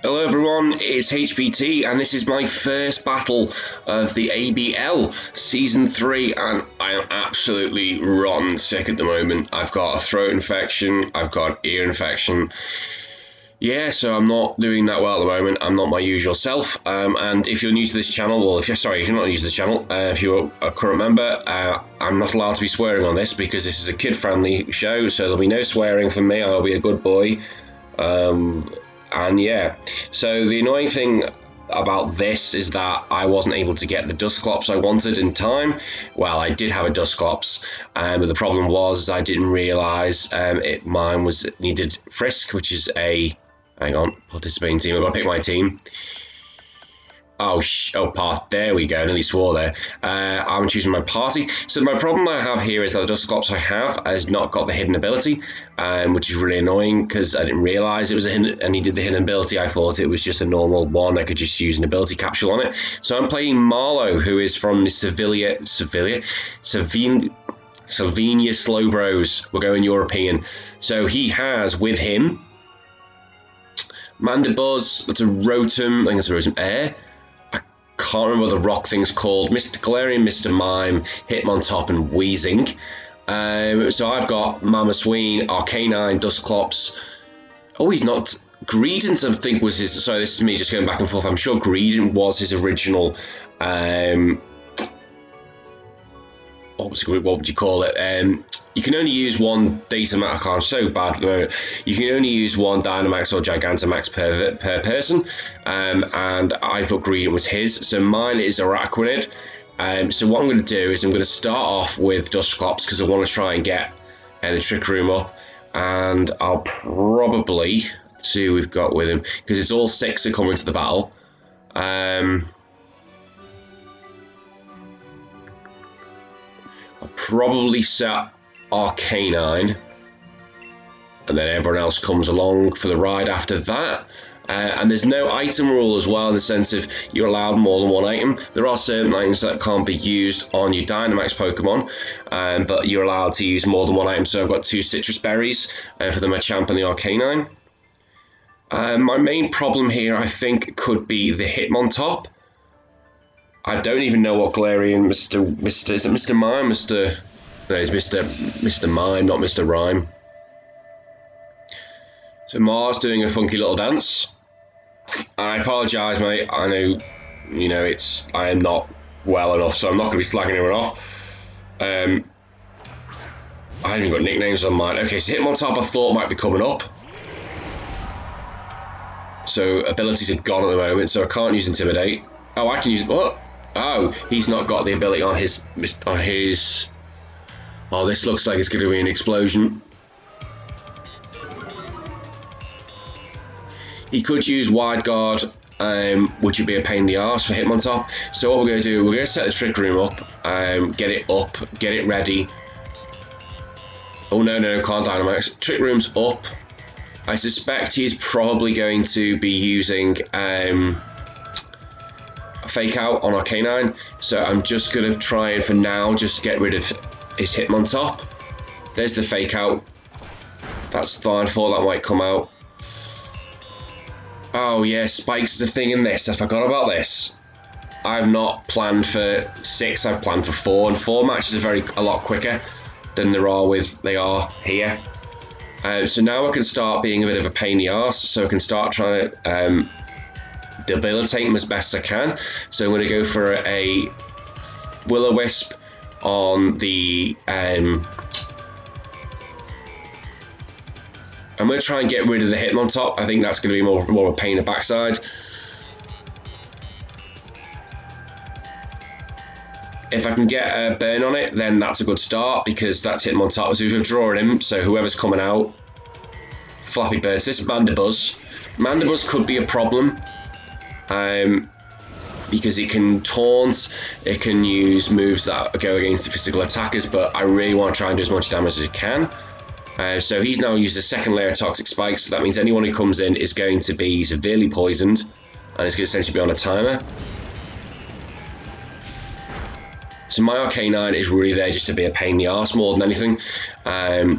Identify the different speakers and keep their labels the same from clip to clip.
Speaker 1: Hello everyone, it's HBT and this is my first battle of the ABL Season 3 and I am absolutely rotten sick at the moment. I've got a throat infection, I've got ear infection. Yeah, so I'm not doing that well at the moment. I'm not my usual self. And if you're new to this channel, well, if you're not new to this channel, if you're a current member, I'm not allowed to be swearing on this because this is a kid-friendly show, so there'll be no swearing from me. I'll be a good boy. And yeah, so the annoying thing about this is that I wasn't able to get the Dusclops I wanted in time. Well, I did have a Dusclops, but the problem was I didn't realise mine needed Frisk, which is a participating team. I've got to pick my team. There we go, nearly swore there. I'm choosing my party. So my problem I have here is that the Dusclops I have has not got the hidden ability, which is really annoying because I didn't realise it was a hidden, and he did the hidden ability. I thought it was just a normal one. I could just use an ability capsule on it. So I'm playing Marlow, who is from the Slovenia Slowbros. We're going European. So he has with him Mandibuzz, that's a Rotom, I think it's a Rotom Air. Can't remember what the rock thing's called. Mr. Galarian, Mr. Mime, Hitmontop, and Weezing. So I've got Mamoswine, Arcanine, Dusclops. Oh, he's not. Greedent, I think, was his. Sorry, this is me just going back and forth. I'm sure Greedent was his original. What would you call it? You can only use one Datamax. I'm so bad at the moment. You can only use one Dynamax or Gigantamax per person, and I thought Greedent was his. So mine is Araquanid. So what I'm going to do is I'm going to start off with Dusclops because I want to try and get the Trick Room up, and I'll probably see who we've got with him because it's all 6 are coming to the battle. I'll probably set Arcanine, and then everyone else comes along for the ride after that. And there's no item rule as well, in the sense of you're allowed more than one item. There are certain items that can't be used on your Dynamax Pokemon, but you're allowed to use more than one item. So I've got 2 citrus berries for the Machamp and the Arcanine. My main problem here, I think, could be the Hitmontop. I don't even know what Galarian is it Mr. Mime? No, it's Mr. Mime, not Mr. Rhyme. So Mars doing a funky little dance. I apologise, mate. I know, I am not well enough, so I'm not going to be slagging anyone off. I haven't even got nicknames on mine. Okay, so Hitmontop I thought might be coming up. So abilities are gone at the moment, so I can't use Intimidate. Oh, I can use what? Oh, he's not got the ability on his. Oh, this looks like it's going to be an explosion. He could use Wide Guard, which would be a pain in the arse for Hitmontop. So what we're going to do, we're going to set the Trick Room up, get it ready. Oh no, can't Dynamax. Trick Room's up. I suspect he's probably going to be using Fake Out on Arcanine, so I'm just going to try and for now just get rid of his Hitmontop. There's the Fake Out. That's fine. I thought that might come out. Oh yeah, Spikes is a thing in this. I forgot about this. I've not planned for 6. I've planned for 4, and 4 matches are a lot quicker than they are here. So now I can start being a bit of a pain in the arse. So I can start trying to debilitate him as best I can. So I'm going to go for a Will-O-Wisp on the I'm going to try and get rid of the Hitmontop. I think that's going to be more of a pain in the backside. If I can get a burn on it, then that's a good start because that's Hitmontop. So we're drawing him, so whoever's coming out, Flappy Birds. This is Mandibuzz. Mandibuzz could be a problem. Because it can taunt, it can use moves that go against the physical attackers, but I really want to try and do as much damage as I can. So he's now used a second layer of Toxic Spikes, so that means anyone who comes in is going to be severely poisoned, and it's going to essentially be on a timer. So my Arcanine is really there just to be a pain in the arse more than anything.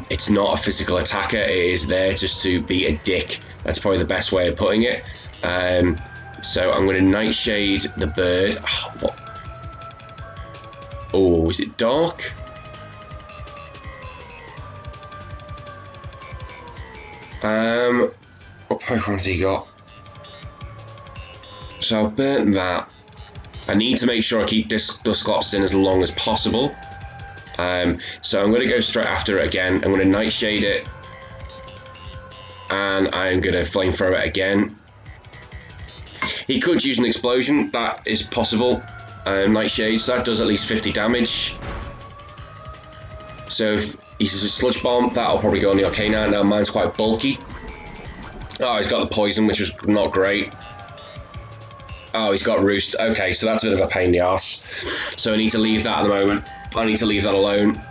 Speaker 1: It's not a physical attacker, it is there just to be a dick. That's probably the best way of putting it. So I'm going to Nightshade the bird. Oh, is it dark? What Pokemon's he got? So I'll burn that. I need to make sure I keep Dusclops in as long as possible. So I'm going to go straight after it again. I'm going to Nightshade it. And I'm going to Flamethrower it again. He could use an explosion. That is possible. Nightshade, so that does at least 50 damage. So if he uses a Sludge Bomb, that'll probably go on the Arcanine. Now mine's quite bulky. Oh, he's got the poison, which was not great. Oh, he's got Roost. Okay, so that's a bit of a pain in the arse. So I need to leave that at the moment. I need to leave that alone.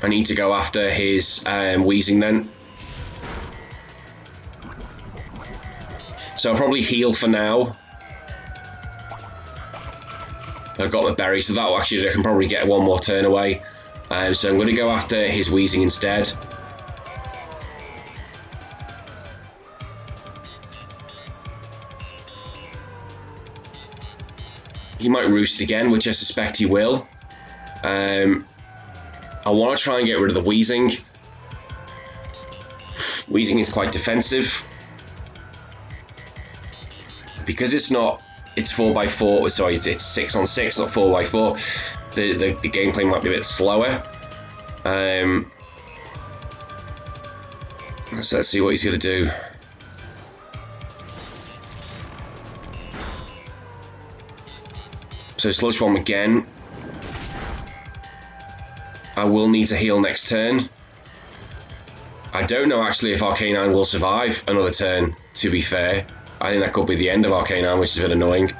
Speaker 1: I need to go after his Wheezing then. So I'll probably heal for now. I've got my berry, so that'll actually, I can probably get one more turn away. So I'm going to go after his Wheezing instead. He might Roost again, which I suspect he will. I want to try and get rid of the Wheezing. Wheezing is quite defensive. Because it's 4x4, sorry, it's 6-on-6, not 4x4. The gameplay might be a bit slower. So let's see what he's going to do. So Sludge Bomb again. I will need to heal next turn. I don't know actually if Arcanine will survive another turn, to be fair. I think that could be the end of Arcanine, which is a bit annoying.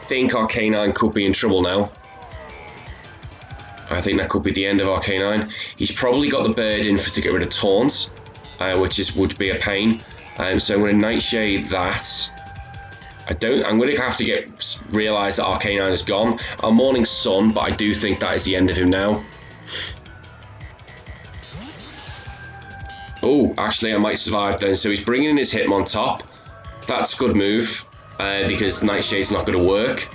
Speaker 1: I think Arcanine could be in trouble now. I think that could be the end of Arcanine. He's probably got the bird in to get rid of Taunt, which would be a pain. So I'm going to Nightshade that. I'm going to have to realise that Arcanine is gone. I'm Morning Sun, but I do think that is the end of him now. Oh, actually I might survive then. So he's bringing in his Hitmontop. That's a good move, because Nightshade's not going to work.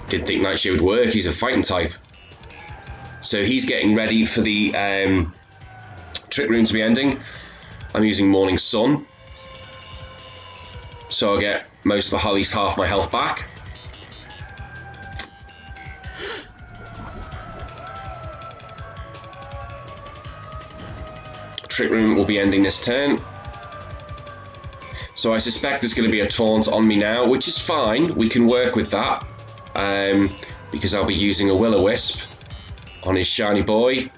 Speaker 1: Didn't think Nightshade would work, he's a fighting type. So he's getting ready for the Trick Room to be ending. I'm using Morning Sun. So I'll get most of at least half my health back. Trick Room will be ending this turn. So I suspect there's going to be a Taunt on me now, which is fine. We can work with that. Because I'll be using a Will-O-Wisp on his shiny boy,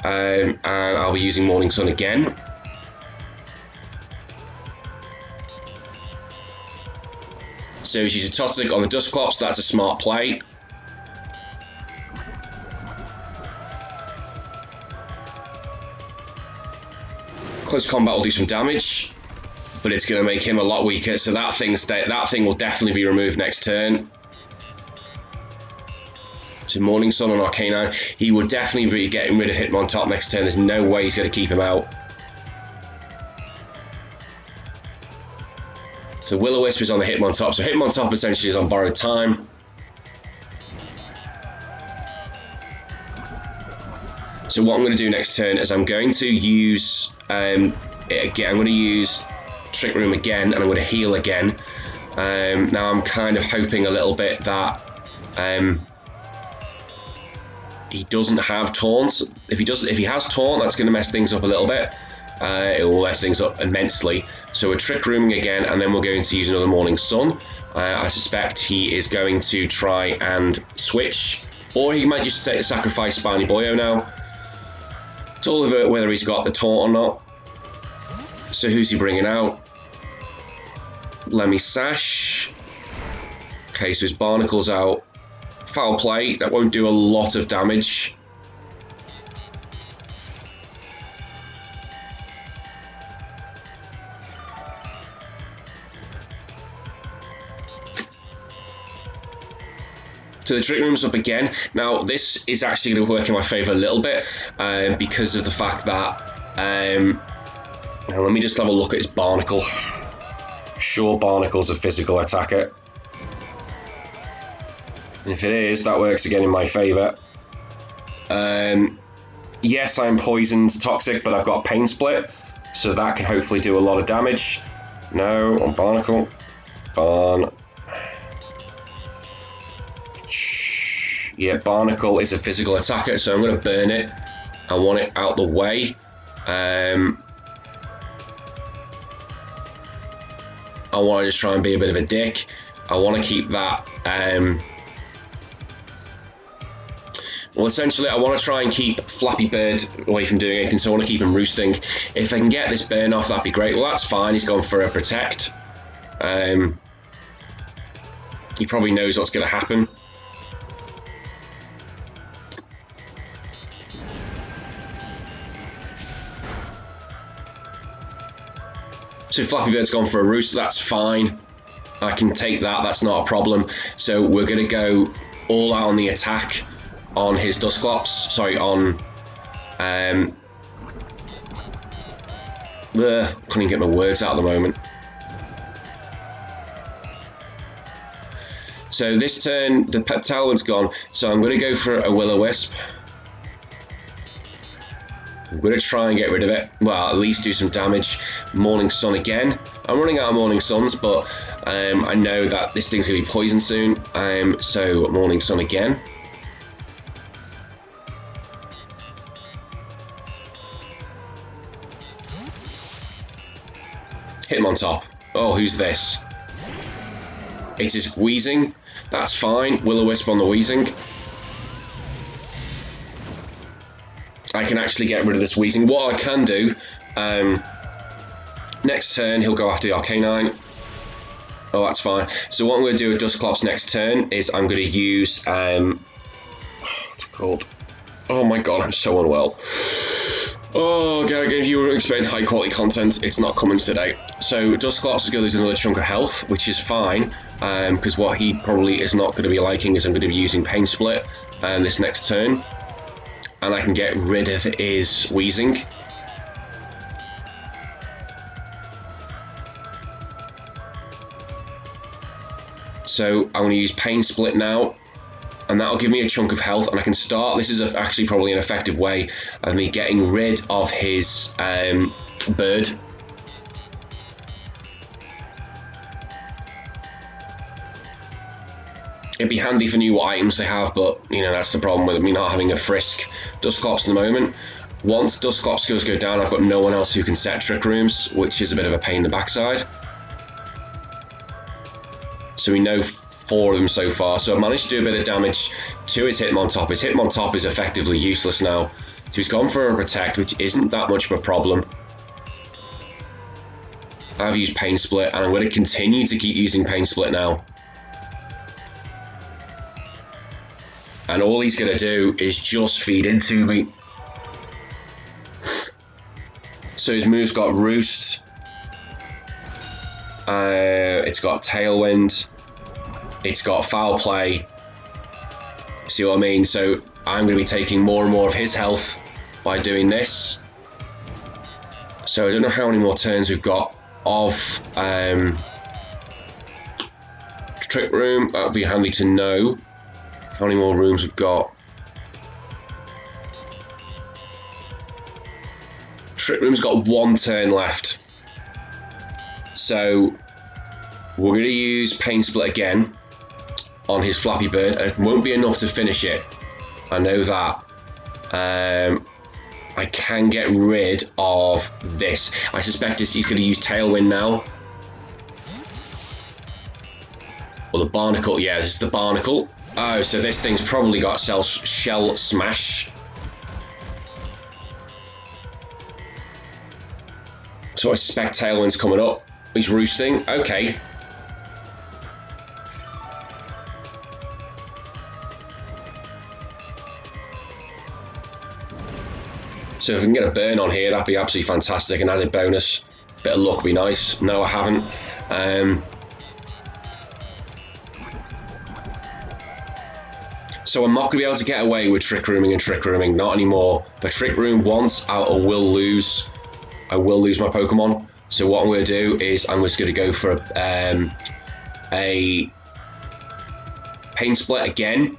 Speaker 1: and I'll be using Morning Sun again. So he's using Toxic on the Dusclops, that's a smart play. Close combat will do some damage, but it's going to make him a lot weaker, so that thing will definitely be removed next turn. So Morning Sun on Arcanine, he would definitely be getting rid of Hitmontop next turn. There's no way he's going to keep him out. So Will-O-Wisp is on the Hitmontop. So Hitmontop essentially is on borrowed time. So what I'm going to do next turn is I'm going to use it again. I'm going to use Trick Room again, and I'm going to heal again. Now I'm kind of hoping a little bit that he doesn't have Taunt. If he has Taunt, that's going to mess things up a little bit. It will mess things up immensely. So we're Trick Rooming again, and then we're going to use another Morning Sun. I suspect he is going to try and switch, or he might just sacrifice Spiny Boyo now. It's all over whether he's got the Taunt or not. So who's he bringing out? Lemmy Sash. Okay, so his Barnacle's out. Foul play, that won't do a lot of damage. So the trick room's up again. Now this is actually going to work in my favour a little bit because of the fact that now let me just have a look at his barnacle. Sure, barnacle's a physical attacker. And if it is, that works again in my favour. Yes, I am poisoned, toxic, but I've got pain split, so that can hopefully do a lot of damage. No, on barnacle. Yeah, barnacle is a physical attacker, so I'm going to burn it. I want it out the way. I want to just try and be a bit of a dick. I want to keep that. Well, essentially, I want to try and keep Flappy Bird away from doing anything, so I want to keep him roosting. If I can get this burn off, that'd be great. Well, that's fine. He's gone for a protect. He probably knows what's going to happen. So Flappy Bird's gone for a roost, that's fine. I can take that, that's not a problem. So we're going to go all out on the attack on his Dusclops. Sorry, on... can't even get my words out at the moment. So this turn, the Tailwind's gone, so I'm going to go for a Will-O-Wisp. I'm going to try and get rid of it. Well, at least do some damage. Morning Sun again. I'm running out of Morning Suns, but I know that this thing's going to be poisoned soon. So Morning Sun again. Hit him on top. Oh, who's this? It is Wheezing. That's fine. Will-O-Wisp on the Wheezing. I can actually get rid of this Wheezing. What I can do, next turn he'll go after the Arcanine. Oh, that's fine. So what I'm going to do with Dusclops next turn is I'm going to use, what's it called? Oh my god, I'm so unwell. Oh, Gary, if you were expecting high quality content, it's not coming today. So Dusclops is going to lose another chunk of health, which is fine, because what he probably is not going to be liking is I'm going to be using Pain Split this next turn. And I can get rid of his Wheezing. So I'm going to use Pain Split now, and that'll give me a chunk of health, and I can start. This is actually probably an effective way of me getting rid of his bird. It'd be handy if I knew what items they have, but you know, that's the problem with me not having a Frisk Dusclops at the moment. Once Dusclops skills go down, I've got no one else who can set Trick Rooms, which is a bit of a pain in the backside. So we know 4 of them so far, so I've managed to do a bit of damage to his Hitmontop. His Hitmontop is effectively useless now. So he's gone for a Protect, which isn't that much of a problem. I've used Pain Split, and I'm going to continue to keep using Pain Split now. And all he's going to do is just feed into me. So his move's got Roost. It's got Tailwind. It's got Foul Play. See what I mean? So I'm going to be taking more and more of his health by doing this. So I don't know how many more turns we've got of Trick Room. That would be handy to know. How many more rooms we've got? Trick Room's got 1 turn left. So we're going to use Pain Split again on his Flappy Bird. It won't be enough to finish it. I know that. I can get rid of this. I suspect he's going to use Tailwind now. Or the Barnacle. Yeah, this is the Barnacle. Oh, so this thing's probably got Shell Smash. So I suspect Tailwind's coming up. He's roosting. Okay. So if we can get a burn on here, that'd be absolutely fantastic. An added bonus. Bit of luck would be nice. No, I haven't. So I'm not going to be able to get away with trick rooming and trick rooming, not anymore. If I trick room once, I will lose my Pokemon. So what I'm going to do is I'm just going to go for a Pain Split again.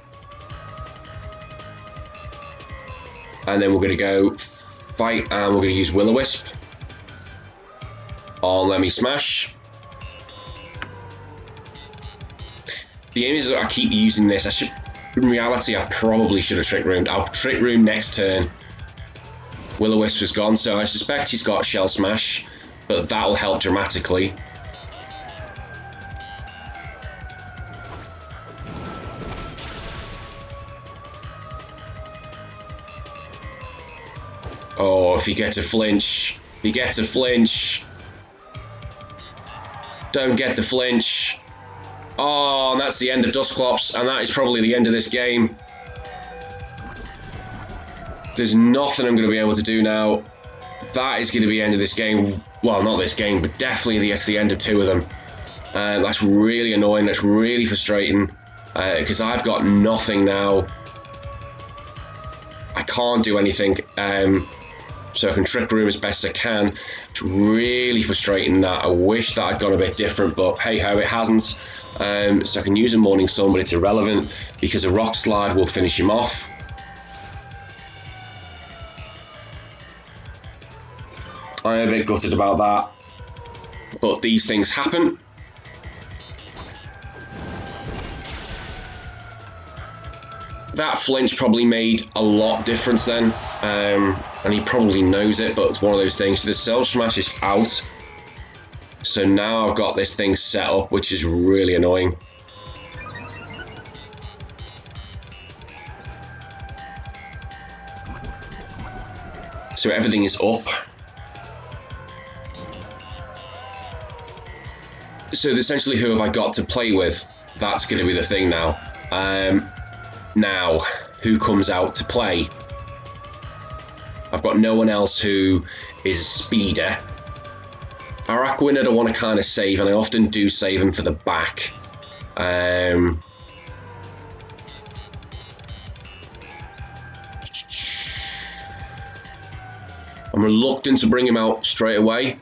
Speaker 1: And then we're going to go fight, and we're going to use Will-O-Wisp on Let Me Smash. The aim is that I keep using this. In reality, I probably should have Trick Roomed. I'll Trick Room next turn. Will-O-Wisp is gone, so I suspect he's got Shell Smash, but that'll help dramatically. Oh, if he gets a flinch. He gets a flinch. Don't get the flinch. Oh, and that's the end of Dusclops, and that is probably the end of this game. There's nothing I'm going to be able to do now. That is going to be the end of this game. Well, not this game, but definitely the end of two of them. That's really annoying. That's really frustrating, because I've got nothing now. I can't do anything, so I can Trick Room as best I can. It's really frustrating that. I wish that I'd gone a bit different, but hey ho, it hasn't. So I can use a Morning Sun, but it's irrelevant because a Rock Slide will finish him off. I'm a bit gutted about that, but these things happen. That flinch probably made a lot difference then, and he probably knows it, but it's one of those things. The Self Smash is out, so now I've got this thing set up, which is really annoying. So everything is up. So essentially, who have I got to play with? That's going to be the thing now. Now, who comes out to play? I've got no one else who is a speeder. Araquanid I want to kind of save, and I often do save him for the back. I'm reluctant to bring him out straight away.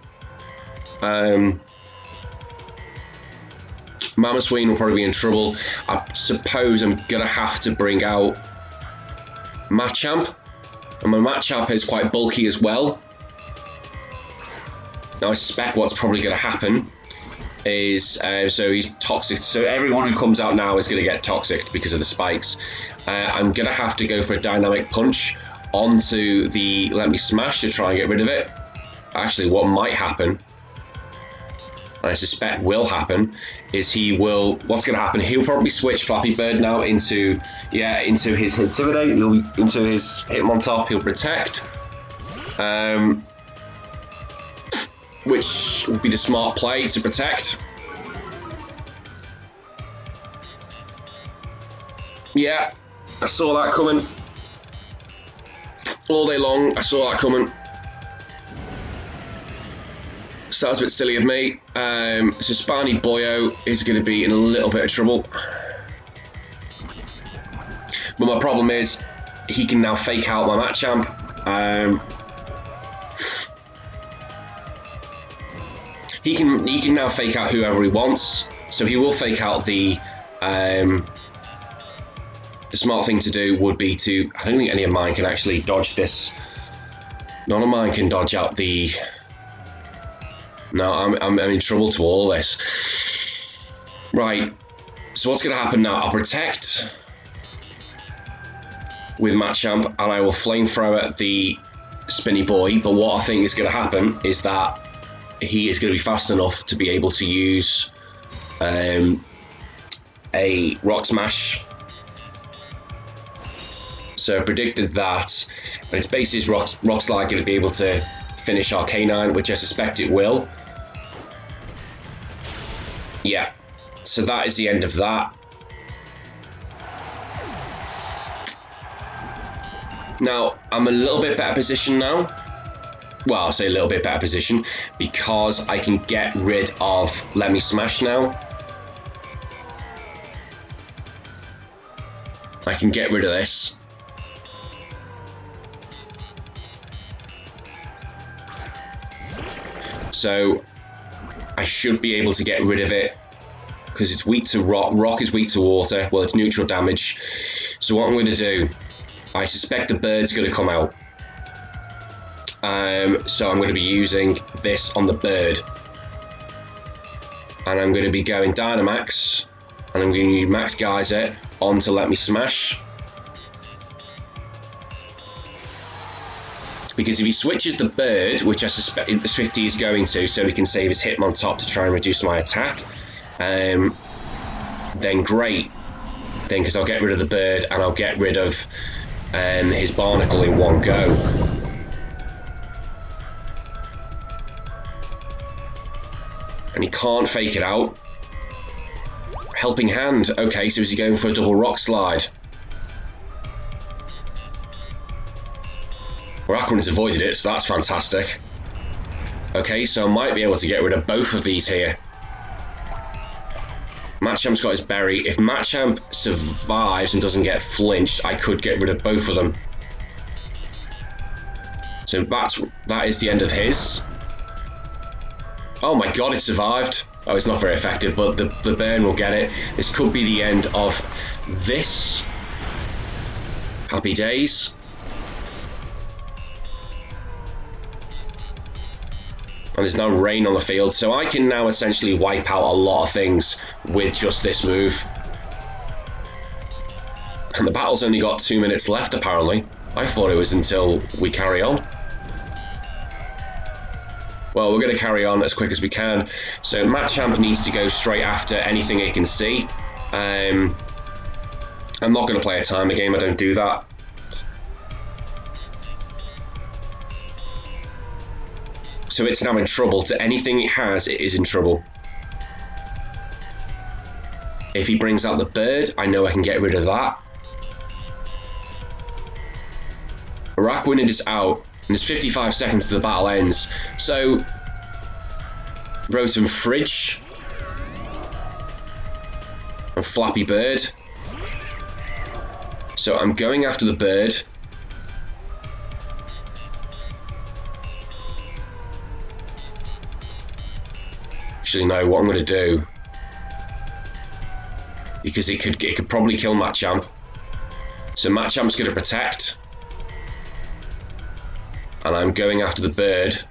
Speaker 1: Mamoswine will probably be in trouble. I suppose I'm going to have to bring out Machamp. And my Machamp is quite bulky as well. Now I suspect what's probably going to happen is, so he's toxic. So everyone who comes out now is going to get toxic because of the spikes. I'm going to have to go for a Dynamic Punch onto the Let Me Smash to try and get rid of it. Actually, what might happen, and I suspect will happen, is what's going to happen, he'll probably switch Flappy Bird now into his Intimidate, into his Hitmontop, he'll Protect, which would be the smart play, to protect. Yeah, I saw that coming. All day long, I saw that coming. So that was a bit silly of me. So Spiny Boyo is going to be in a little bit of trouble. But my problem is, he can now fake out my Machamp. He can now fake out whoever he wants. So he will fake out the smart thing to do would be to, I don't think any of mine can actually dodge this. None of mine can dodge out the... No, I'm in trouble to all this. Right, so what's going to happen now? I'll Protect with Machamp, and I will Flamethrower at the Spinny Boy, but what I think is going to happen is that he is going to be fast enough to be able to use a Rock Smash. So I predicted that, and it's basically Rock Slide going to be able to finish Arcanine, which I suspect it will. Yeah, so that is the end of that. Now, I'm a little bit better position now. Well, I'll say a little bit better position because I can get rid of Let Me Smash now. I can get rid of this. So I should be able to get rid of it because it's weak to rock. Rock is weak to water. Well, it's neutral damage. So what I'm going to do, I suspect the bird's going to come out. So I'm going to be using this on the bird. And I'm going to be going Dynamax. And I'm going to use Max Geyser on to let me smash. Because if he switches the bird, which I suspect the Swifty is going to, so he can save his Hitmontop to try and reduce my attack, then great. Then because I'll get rid of the bird and I'll get rid of his Barnacle in one go. And he can't fake it out. Helping Hand. Okay, so is he going for a double Rock Slide? Aquaman has avoided it, so that's fantastic. Okay, so I might be able to get rid of both of these here. Machamp's got his berry. If Machamp survives and doesn't get flinched, I could get rid of both of them. So that is the end of his. Oh my god, it survived. Oh, it's not very effective, but the burn will get it. This could be the end of this. Happy days. And there's no rain on the field, so I can now essentially wipe out a lot of things with just this move. And the battle's only got 2 minutes left, apparently. I thought it was until we carry on. Well, we're going to carry on as quick as we can. So Machamp needs to go straight after anything it can see. I'm not going to play a timer game, I don't do that. So it's now in trouble. To anything it has, it is in trouble. If he brings out the bird, I know I can get rid of that. Araquanid is out, and there's 55 seconds till the battle ends. So, Rotom Fridge. And Flappy Bird. So I'm going after the bird. Actually, no, what I'm going to do, because it could probably kill Machamp. So Machamp's going to protect, and I'm going after the bird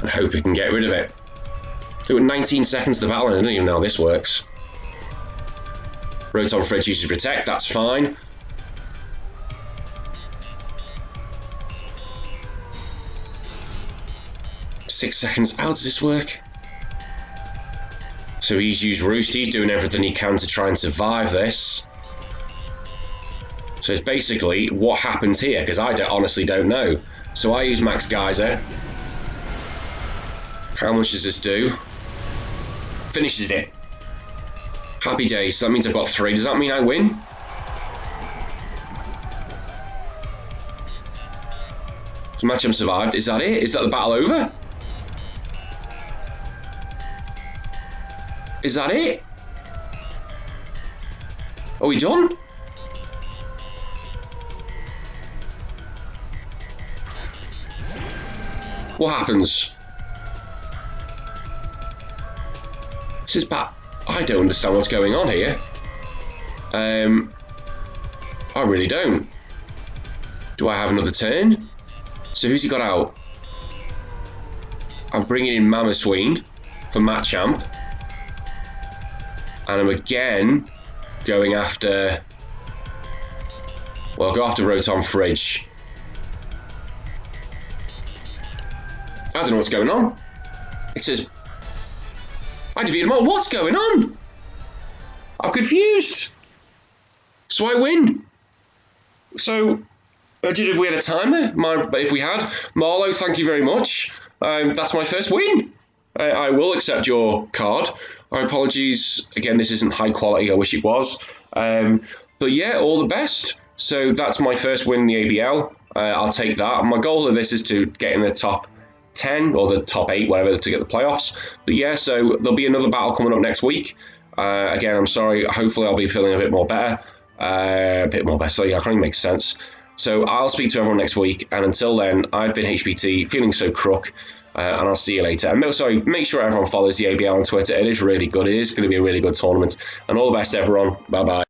Speaker 1: and hope it can get rid of it. So 19 seconds to the battle, and I don't even know how this works. Rotom Fridge uses protect, that's fine. Six seconds. How does this work? So he's used Roost. He's doing everything he can to try and survive this. So it's basically what happens here, because I honestly don't know. So I use Max Geyser. How much does this do? Finishes it. Happy days. So that means I've got 3. Does that mean I win? So Machamp survived. Is that it? Is that the battle over? Is that it? Are we done? What happens? This is bad. I don't understand what's going on here. I really don't. Do I have another turn? So who's he got out? I'm bringing in Mamoswine for Machamp. And I'm again going after... Well, I'll go after Rotom Fridge. I don't know what's going on. It says... I defeated him all. What's going on? I'm confused. So I win. So, if we had a timer, if we had, Marlo, thank you very much. That's my first win. I will accept your card. Our apologies, again, this isn't high quality, I wish it was. But yeah, all the best. So that's my first win in the ABL. I'll take that. My goal of this is to get in the top 10 or the top 8, whatever, to get the playoffs. But yeah, so there'll be another battle coming up next week. Again, I'm sorry. Hopefully, I'll be feeling a bit more better. So yeah, I can't even make sense. So I'll speak to everyone next week. And until then, I've been HBT, feeling so crook. And I'll see you later. And make sure everyone follows the ABL on Twitter. It is really good. It is going to be a really good tournament. And all the best, everyone. Bye-bye.